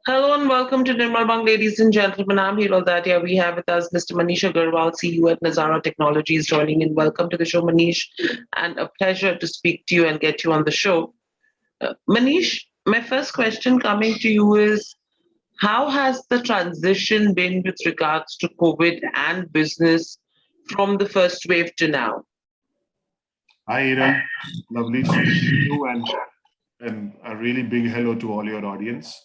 Hello and welcome to Nirmal Bang, ladies and gentlemen. I'm Hero Datia. We have with us Mr. Manish Agarwal, CEO at Nazara Technologies, joining in. Welcome to the show, Manish, and a pleasure to speak to you and get you on the show. Manish, my first question coming to you is how has the transition been with regards to COVID and business from the first wave to now? Hi, Hiral. Lovely speaking to you and a really big hello to all your audience.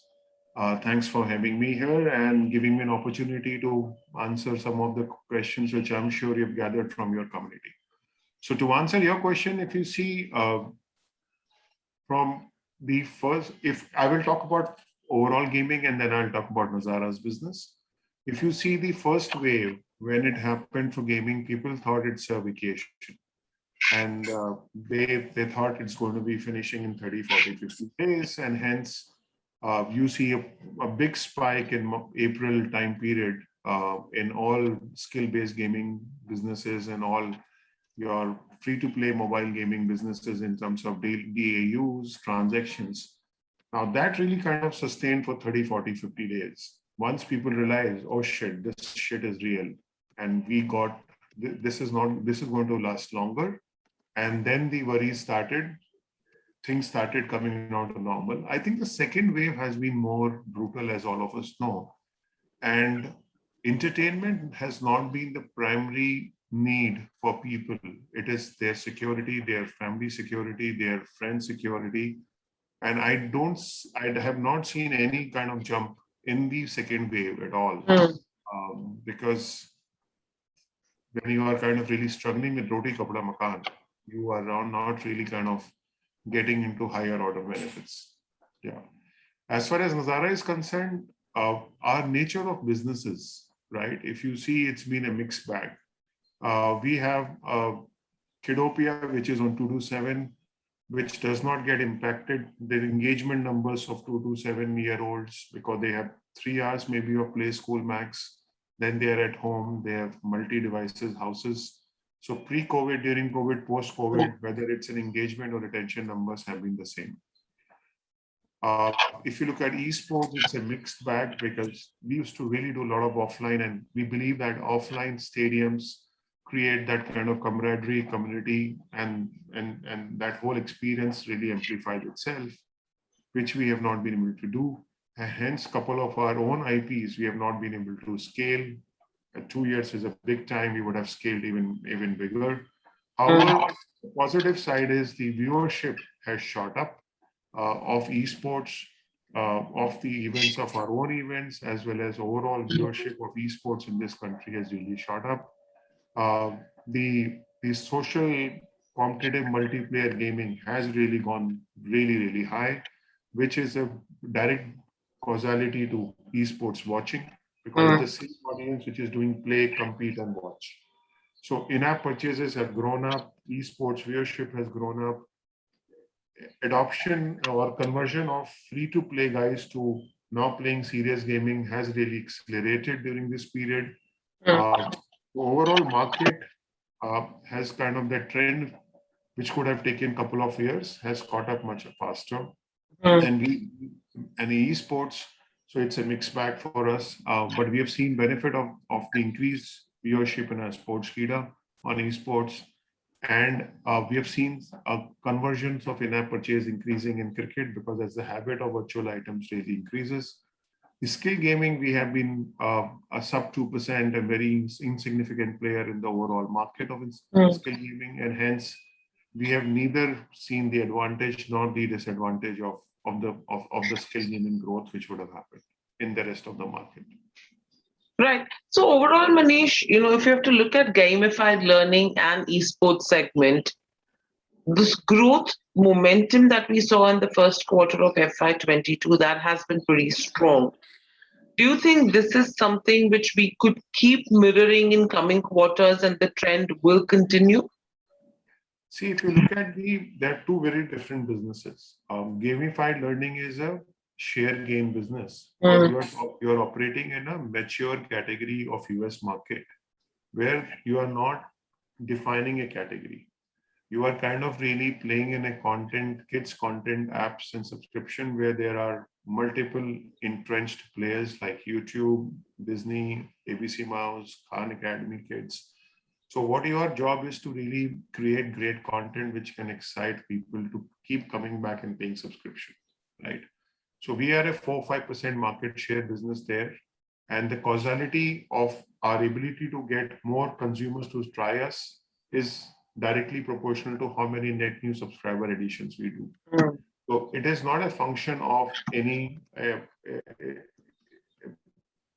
Thanks for having me here and giving me an opportunity to answer some of the questions which I'm sure you've gathered from your community. So to answer your question, if you see from the first, if I will talk about overall gaming and then I'll talk about Nazara's business. If you see the first wave, when it happened for gaming, people thought it's a vacation. And they thought it's going to be finishing in 30, 40, 50 days. And hence, you see a big spike in April time period in all skill-based gaming businesses and all your free-to-play mobile gaming businesses in terms of DAUs, transactions. Now that really kind of sustained for 30, 40, 50 days. Once people realize, oh shit, this shit is real. And this is going to last longer. And then the worries started, things started coming down to normal. I think the second wave has been more brutal, as all of us know. And entertainment has not been the primary need for people. It is their security, their family security, their friend security. And I have not seen any kind of jump in the second wave at all. Because when you are kind of really struggling with roti kapda makan, you are not really kind of getting into higher order benefits. Yeah. As far as Nazara is concerned, our nature of businesses, right? If you see, it's been a mixed bag. We have Kidopia, which is on 2 to 7, which does not get impacted. The engagement numbers of 2 to 7-year-olds, because they have 3 hours maybe of play school max, then they are at home, they have multi-devices, houses. So pre-COVID, during COVID, post-COVID, whether it's an engagement or retention numbers have been the same. If you look at esports, it's a mixed bag because we used to really do a lot of offline, and we believe that offline stadiums create that kind of camaraderie, community, and that whole experience really amplifies itself, which we have not been able to do. And hence, couple of our own IPs, we have not been able to scale. 2 years is a big time. We would have scaled even bigger. However, the positive side is the viewership has shot up of esports, of the events of our own events, as well as overall viewership of esports in this country has really shot up. The social competitive multiplayer gaming has really gone really high, which is a direct causality to esports watching, because it's the same audience which is doing play, compete, and watch. So in-app purchases have grown up, esports viewership has grown up, adoption or conversion of free-to-play guys to now playing serious gaming has really accelerated during this period. Overall market has kind of that trend, which could have taken a couple of years, has caught up much faster. And esports, so it's a mixed bag for us, but we have seen benefit of the increased viewership in our sports Kida on esports, and we have seen conversions of in-app purchase increasing in cricket, because as the habit of virtual items really increases. The skill gaming, we have been a sub 2%, a very insignificant player in the overall market of skill gaming, and hence we have neither seen the advantage nor the disadvantage of the skill gaming growth which would have happened in the rest of the market. Right. So overall, Manish, if you have to look at gamified learning and esports segment, this growth momentum that we saw in the first quarter of FY22, that has been pretty strong. Do you think this is something which we could keep mirroring in coming quarters and the trend will continue? See, if you look at there are two very different businesses. Gamified learning is a share gain business. You're operating in a mature category of US market where you are not defining a category. You are kind of really playing in a kids content apps and subscription where there are multiple entrenched players like YouTube, Disney, ABC Mouse, Khan Academy Kids. So what your job is to really create great content which can excite people to keep coming back and paying subscription, right? So we are a 4-5% market share business there. And the causality of our ability to get more consumers to try us is directly proportional to how many net new subscriber additions we do. So it is not a function of any,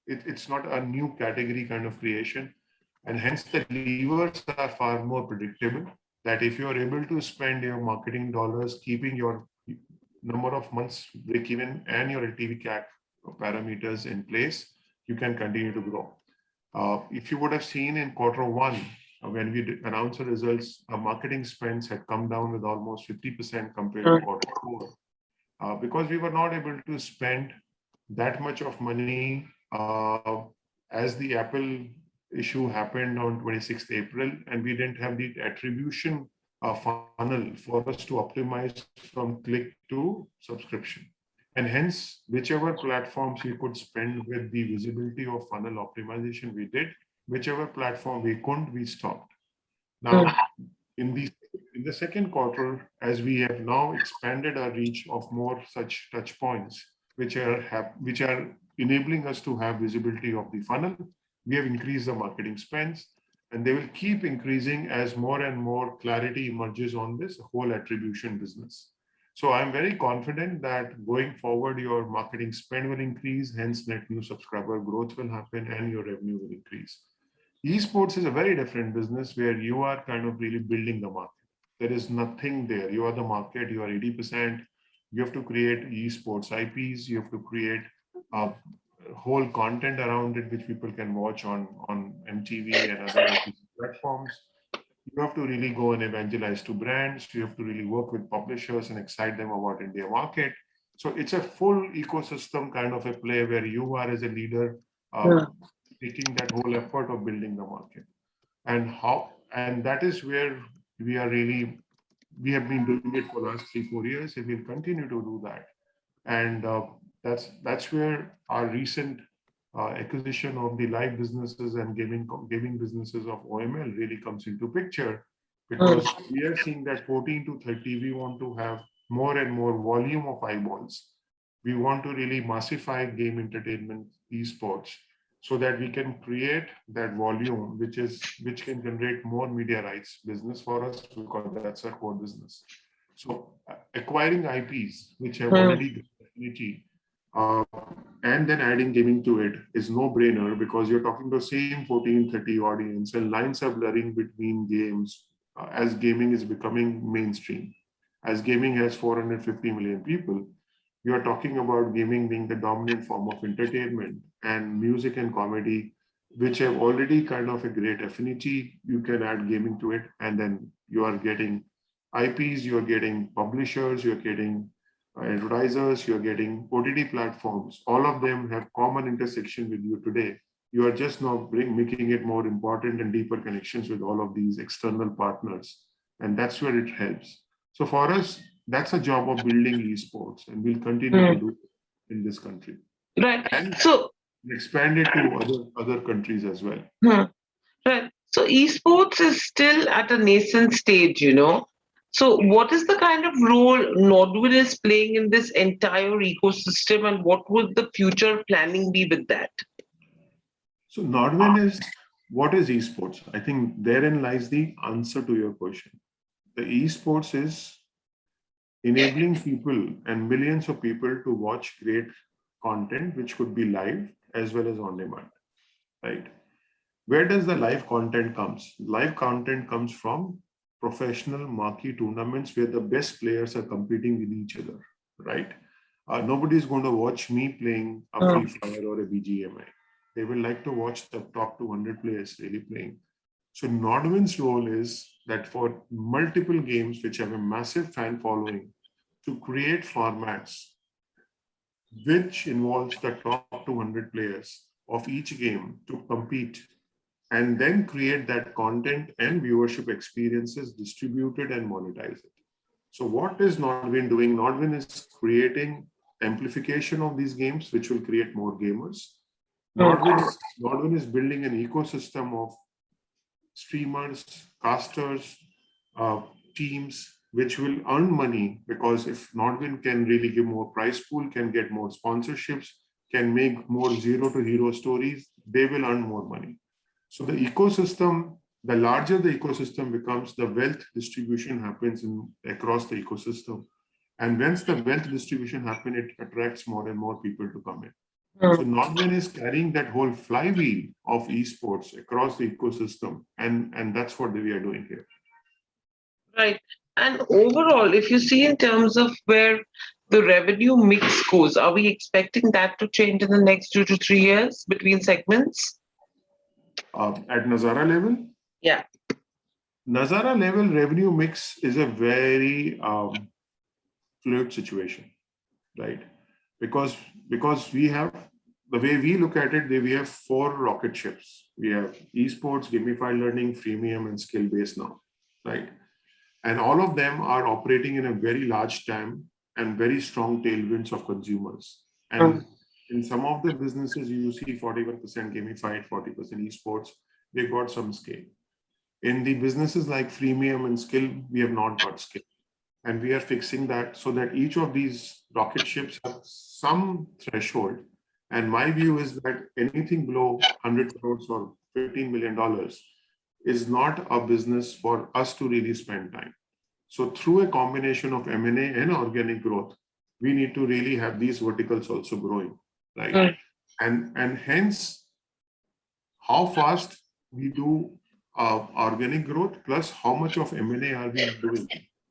it's not a new category kind of creation. And hence the levers are far more predictable, that if you are able to spend your marketing dollars, keeping your number of months break even and your LTV CAC parameters in place, you can continue to grow. If you would have seen in Q1, when we announced the results, our marketing spends had come down with almost 50% compared to Q4, because we were not able to spend that much of money as the Apple issue happened on 26th April, and we didn't have the attribution funnel for us to optimize from click to subscription. And hence, whichever platforms we could spend with the visibility of funnel optimization, we did. Whichever platform we couldn't, we stopped. Now, in the second quarter, as we have now expanded our reach of more such touch points, which are enabling us to have visibility of the funnel, we have increased the marketing spends, and they will keep increasing as more and more clarity emerges on this whole attribution business. So I'm very confident that going forward, your marketing spend will increase, hence net new subscriber growth will happen and your revenue will increase. Esports is a very different business where you are kind of really building the market. There is nothing there. You are the market, you are 80%. You have to create esports IPs, you have to create whole content around it, which people can watch on MTV and other platforms. You have to really go and evangelize to brands. You have to really work with publishers and excite them about India market. So it's a full ecosystem kind of a play where you are as a leader taking that whole effort of building the market. And that is where we have been doing it for the last 3-4 years, and we'll continue to do that. And that's where our recent acquisition of the live businesses and gaming businesses of OML really comes into picture, because we are seeing that 14 to 30, we want to have more and more volume of eyeballs. We want to really massify game entertainment esports so that we can create that volume, which can generate more media rights business for us, because that's our core business. So acquiring IPs, which have already affinity, and then adding gaming to it is no brainer, because you're talking to the same 14-30 audience, and lines are blurring between games as gaming is becoming mainstream. As gaming has 450 million people, you are talking about gaming being the dominant form of entertainment, and music and comedy, which have already kind of a great affinity. You can add gaming to it, and then you are getting IPs, you are getting publishers, you're getting advertisers, you're getting OTT platforms. All of them have common intersection with you today. You are just now making it more important and deeper connections with all of these external partners. And that's where it helps. So for us, that's a job of building esports, and we'll continue to do it in this country. Right. And so expand it to other countries as well. Right. So esports is still at a nascent stage, So what is the kind of role Nodwin is playing in this entire ecosystem, and what would the future planning be with that? So Nodwin is, what is esports? I think therein lies the answer to your question. The esports is enabling people and millions of people to watch great content, which could be live as well as on demand, right? Where does the live content comes? Live content comes from professional marquee tournaments where the best players are competing with each other, right? Nobody is going to watch me playing a Free Fire or a BGMI. They will like to watch the top 200 players really playing. So Nodwin's role is that for multiple games which have a massive fan following, to create formats which involves the top 200 players of each game to compete, and then create that content and viewership experiences, distributed and monetize it. So what is Nodwin doing? Nodwin is creating amplification of these games, which will create more gamers. Mm. Nodwin is building an ecosystem of streamers, casters, uh, teams, which will earn money, because if Nodwin can really give more prize pool, can get more sponsorships, can make more zero to hero stories, they will earn more money. So the ecosystem, the larger the ecosystem becomes, the wealth distribution happens across the ecosystem. And once the wealth distribution happens, it attracts more and more people to come in. So Nodwin is carrying that whole flywheel of esports across the ecosystem, and that's what we are doing here. Right. And overall, if you see in terms of where the revenue mix goes, are we expecting that to change in the next 2 to 3 years between segments? At Nazara level, Yeah. Nazara level revenue mix is a very fluid situation, right? Because we have, the way we look at it, we have 4 rocket ships. We have esports, gamified learning, freemium, and skill based now, right? And all of them are operating in a very large TAM and very strong tailwinds of consumers. And in some of the businesses, you see 41% gamified, 40% esports, they got some scale. In the businesses like freemium and skill, we have not got scale. And we are fixing that so that each of these rocket ships have some threshold. And my view is that anything below 100 crores or $15 million is not a business for us to really spend time. So through a combination of M&A and organic growth, we need to really have these verticals also growing, right? And hence, how fast we do organic growth plus how much of M&A are we doing,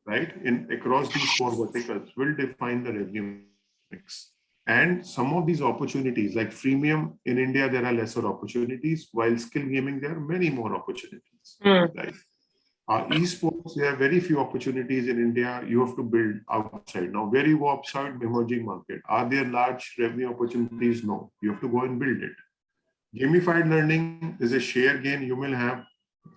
right? In across these 4 verticals will define the revenue mix. And some of these opportunities, like freemium in India, there are lesser opportunities, while skill gaming, there are many more opportunities, right? Esports, there are very few opportunities in India. You have to build outside. Now, where you go outside, emerging market. Are there large revenue opportunities? No. You have to go and build it. Gamified learning is a share gain. You will have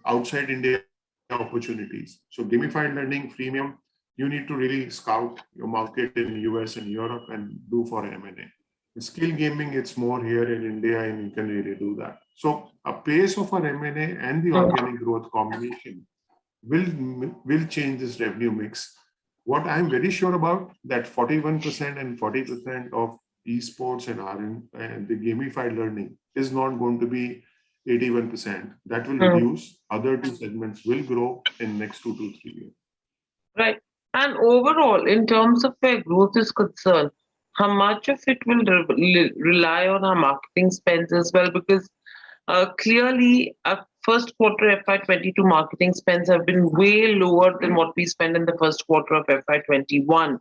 outside India opportunities. So gamified learning, freemium, you need to really scout your market in US and Europe and do for M&A. Skill gaming, it's more here in India and you can really do that. So a pace of our M&A and the organic growth combination will change this revenue mix. What I'm very sure about, that 41% and 40% of esports and the gamified learning is not going to be 81%. That will reduce. Other 2 segments will grow in next 2 to 3 years. Right. And overall, in terms of where growth is concerned, how much of it will rely on our marketing spends as well? Because clearly, our first quarter FY22 marketing spends have been way lower than what we spent in the first quarter of FY21.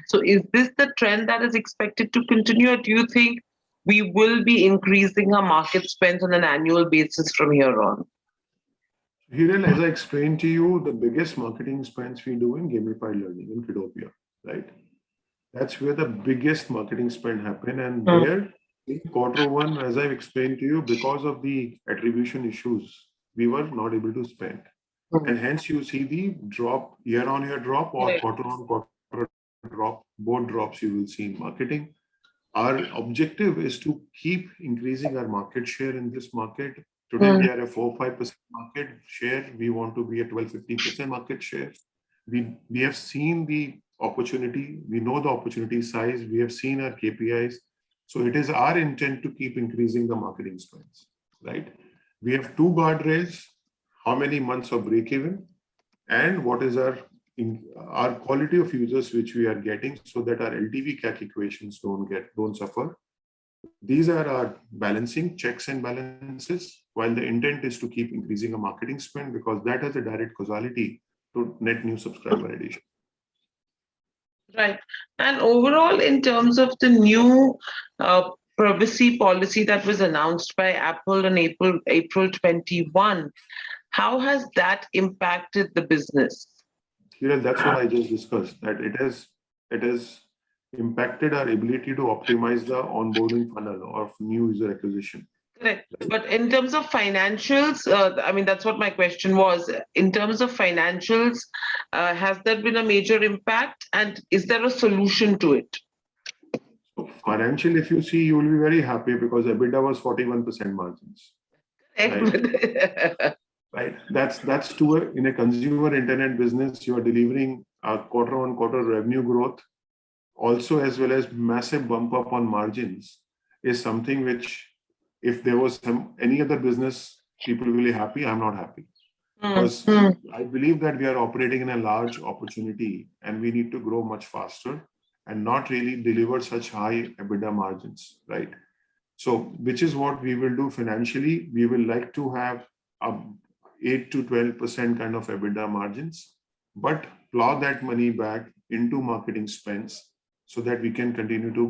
So is this the trend that is expected to continue, or do you think we will be increasing our market spends on an annual basis from here on? Hiral, as I explained to you, the biggest marketing spends we do in gamified learning in Kidopia, right? That's where the biggest marketing spend happen. And there, in Q1, as I've explained to you, because of the attribution issues, we were not able to spend. And hence you see the drop, year-on-year drop or quarter-on-quarter drop, both drops you will see in marketing. Our objective is to keep increasing our market share in this market. Today we are a 4-5% market share. We want to be a 12-15% market share. We have seen the opportunity. We know the opportunity size. We have seen our KPIs. So it is our intent to keep increasing the marketing spends, right? We have 2 guardrails: how many months of break even, and what is our quality of users which we are getting, so that our LTV CAC equations don't suffer. These are our balancing checks and balances, while the intent is to keep increasing our marketing spend, because that has a direct causality to net new subscriber addition. Right. And overall, in terms of the new privacy policy that was announced by Apple in April 21, how has that impacted the business? That's what I just discussed, that it has impacted our ability to optimize the onboarding funnel of new user acquisition. Correct. But in terms of financials, I mean, that's what my question was. In terms of financials, has there been a major impact, and is there a solution to it? So financially, if you see, you will be very happy because EBITDA was 41% margins, right? Right. That's in a consumer internet business, you are delivering a quarter-on-quarter revenue growth, also as well as massive bump up on margins, is something which, if there was any other business, people will be happy. I'm not happy because I believe that we are operating in a large opportunity and we need to grow much faster and not really deliver such high EBITDA margins, right? So, which is what we will do financially. We will like to have a 8 to 12% kind of EBITDA margins, but plow that money back into marketing spends so that we can continue to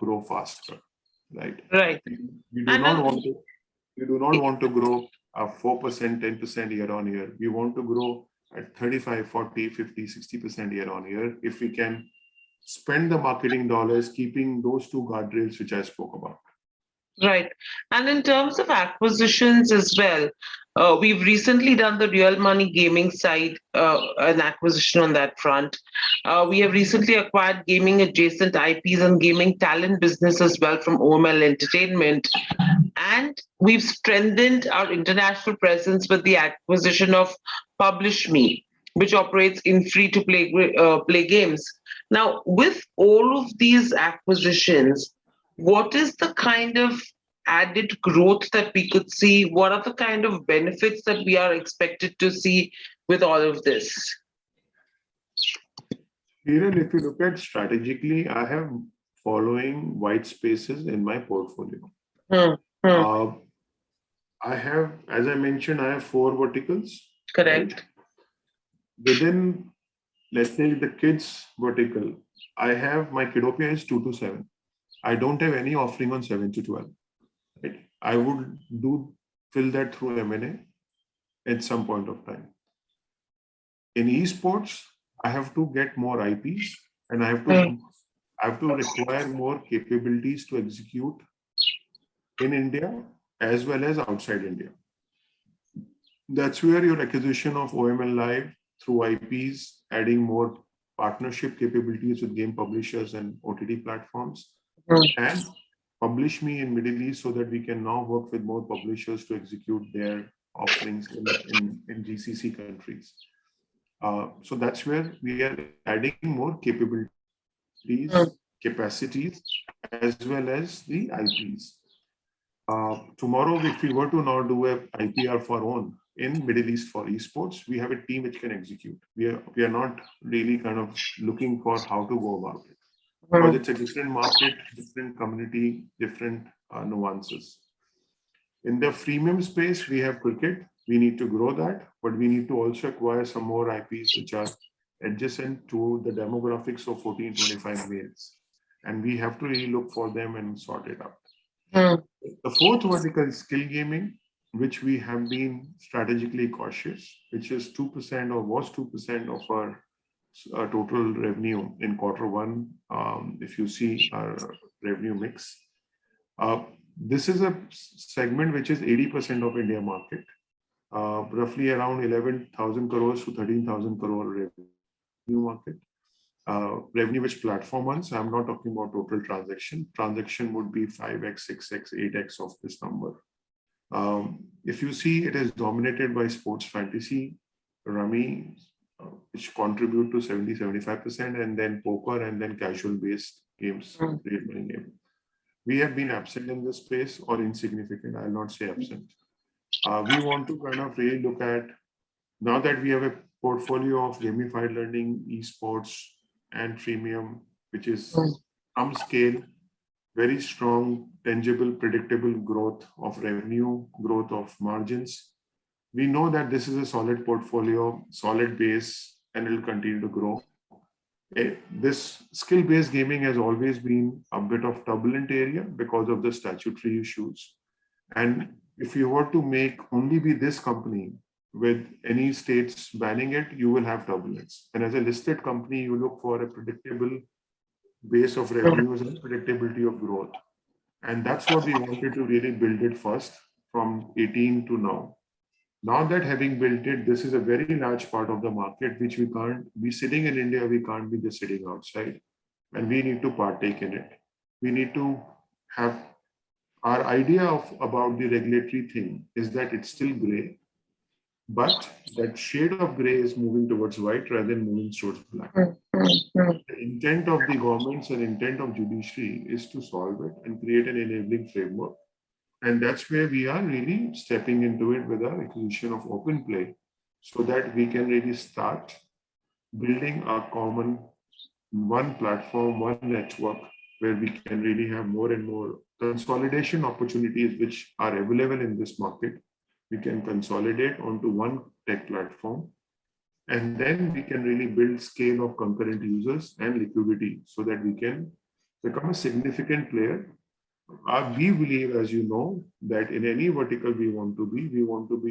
grow faster, right? Right. We do not want to grow 4%, 10% year on year. We want to grow at 35, 40, 50, 60% year on year if we can spend the marketing dollars keeping those two guardrails which I spoke about. Right. And in terms of acquisitions as well, we've recently done the real money gaming side, an acquisition on that front. We have recently acquired gaming adjacent IPs and gaming talent business as well from OML Entertainment. And we've strengthened our international presence with the acquisition of Publish Me, which operates in free to play games. Now, with all of these acquisitions, what is the kind of added growth that we could see? What are the kind of benefits that we are expected to see with all of this? Hiran, if you look at strategically, I have following white spaces in my portfolio. I have, as I mentioned, I have 4 verticals. Correct. Right? Within, let's say, the kids vertical, I have my Kidopia is 2 to 7. I don't have any offering on 7 to 12. Right? I would fill that through M&A at some point of time. In esports, I have to get more IPs and I have to require more capabilities to execute in India as well as outside India. That's where your acquisition of OML Live through IPs, adding more partnership capabilities with game publishers and OTT platforms, and Publish Me in Middle East so that we can now work with more publishers to execute their offerings in GCC countries. So that's where we are adding more capabilities, capacities, as well as the IPs. Tomorrow, if we were to now do a IPR for our own in Middle East for esports, we have a team which can execute. We are not really kind of looking for how to go about it. Because it's a different market, different community, different nuances. In the freemium space, we have cricket. We need to grow that, but we need to also acquire some more IPs which are adjacent to the demographics of 14-25 males. And we have to really look for them and sort it out. The 4th vertical is skill gaming, which we have been strategically cautious, which is 2% or was 2% of our total revenue in Q1. If you see our revenue mix, this is a segment which is 80% of India market, roughly around 11,000 crores to 13,000 crore revenue market. Revenue which platform runs. I'm not talking about total transaction. Transaction would be 5x, 6x, 8x of this number. If you see, it is dominated by sports fantasy, rummy, which contribute to 70-75%, and then poker, and then casual-based games, real money game. We have been absent in this space or insignificant. I'll not say absent. We want to kind of really look at, now that we have a portfolio of gamified learning, esports, and freemium, which is some scale, very strong, tangible, predictable growth of revenue, growth of margins. We know that this is a solid portfolio, solid base, and it will continue to grow. This skill-based gaming has always been a bit of turbulent area because of the statutory issues. And if you were to make only be this company with any states banning it, you will have turbulence. And as a listed company, you look for a predictable base of revenues and predictability of growth. And that's what we wanted to really build it first from 18 to now. Now that having built it, this is a very large part of the market, which we can't be sitting in India, we can't be just sitting outside, and we need to partake in it. we need to have our idea of about the regulatory thing is that it's still gray, but that shade of gray is moving towards white rather than moving towards black. The intent of the governments and intent of judiciary is to solve it and create an enabling framework. And that's where we are really stepping into it with our acquisition of open play so that we can really start building a common one platform, one network where we can really have more and more consolidation opportunities which are available in this market. We can consolidate onto one tech platform, and then we can really build scale of concurrent users and liquidity so that we can become a significant player. We believe, as you know, that in any vertical we want to be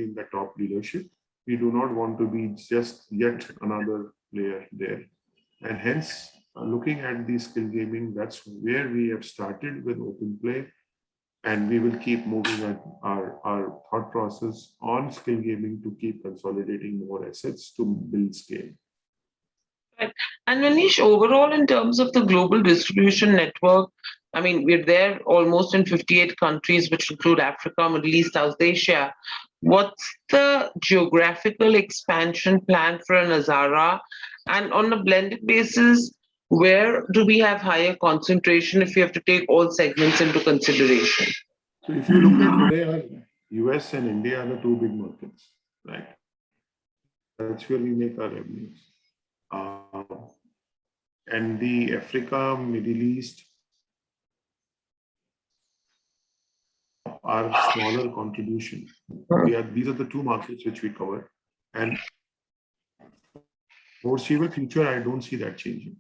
in the top leadership. We do not want to be just yet another player there. And hence, looking at the skill gaming, that's where we have started with open play. And we will keep moving our thought process on skill gaming to keep consolidating more assets to build scale. Right. And Manish, overall, in terms of the global distribution network, I mean, we're there almost in 58 countries, which include Africa, Middle East, South Asia. What's the geographical expansion plan for Nazara? And on a blended basis, where do we have higher concentration if you have to take all segments into consideration? So if you look at today, US and India are the two big markets, right? That's where we make our revenues. And the Africa, Middle East are smaller contribution. These are the two markets which we cover. And foreseeable future, I don't see that changing.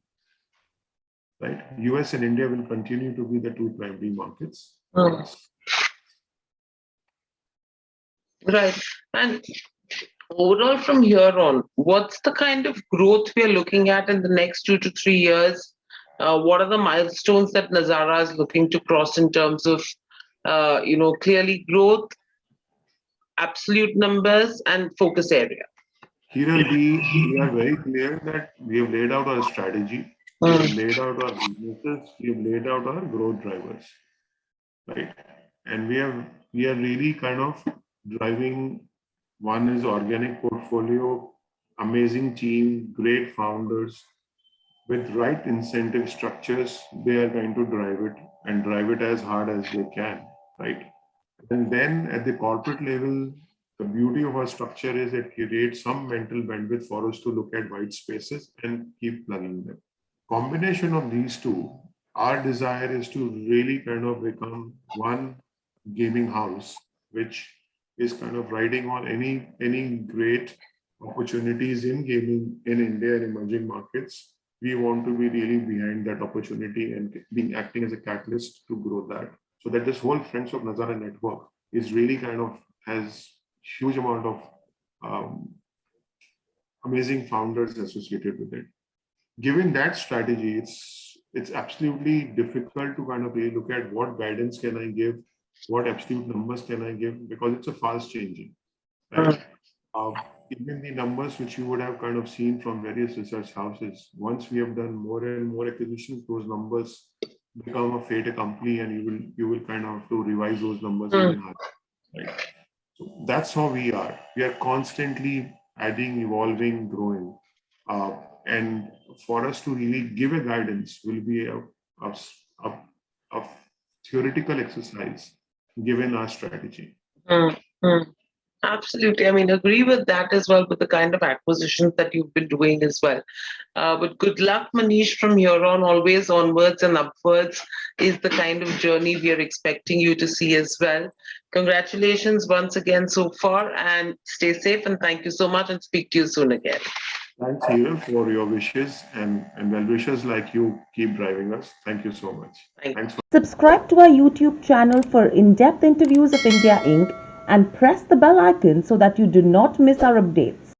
Right? US and India will continue to be the two primary markets for us. Right. And overall, from here on, what's the kind of growth we are looking at in the next 2 to 3 years? What are the milestones that Nazara is looking to cross in terms of, clearly growth, absolute numbers, and focus area? Here we are very clear that we have laid out our strategy, we have laid out our businesses, we have laid out our growth drivers, right? And we are really kind of driving. One is organic portfolio, amazing team, great founders. With right incentive structures, they are going to drive it as hard as they can, right? And then at the corporate level, the beauty of our structure is it creates some mental bandwidth for us to look at white spaces and keep plugging them. Combination of these two, our desire is to really kind of become one gaming house, which is kind of riding on any great opportunities in gaming in India and emerging markets. We want to be really behind that opportunity and being acting as a catalyst to grow that. So that this whole Friends of Nazara network is really kind of has huge amount of amazing founders associated with it. Given that strategy, it's absolutely difficult to kind of really look at what guidance can I give, what absolute numbers can I give, because it's a fast changing. Right? Even the numbers which you would have kind of seen from various research houses, once we have done more and more acquisitions, those numbers become a fait accompli, and you will kind of have to revise those numbers even higher. Right? So that's how we are. We are constantly adding, evolving, growing. And for us to really give a guidance will be a theoretical exercise given our strategy. Absolutely. I mean, agree with that as well, with the kind of acquisitions that you've been doing as well. But good luck, Manish, from here on. Always onwards and upwards is the kind of journey we are expecting you to see as well. Congratulations once again so far, and stay safe, and thank you so much, and speak to you soon again. Thanks, Hira, for your wishes, and well-wishers like you keep driving us. Thank you so much. Thanks. Subscribe to our YouTube channel for in-depth interviews of India Inc. and press the bell icon so that you do not miss our updates.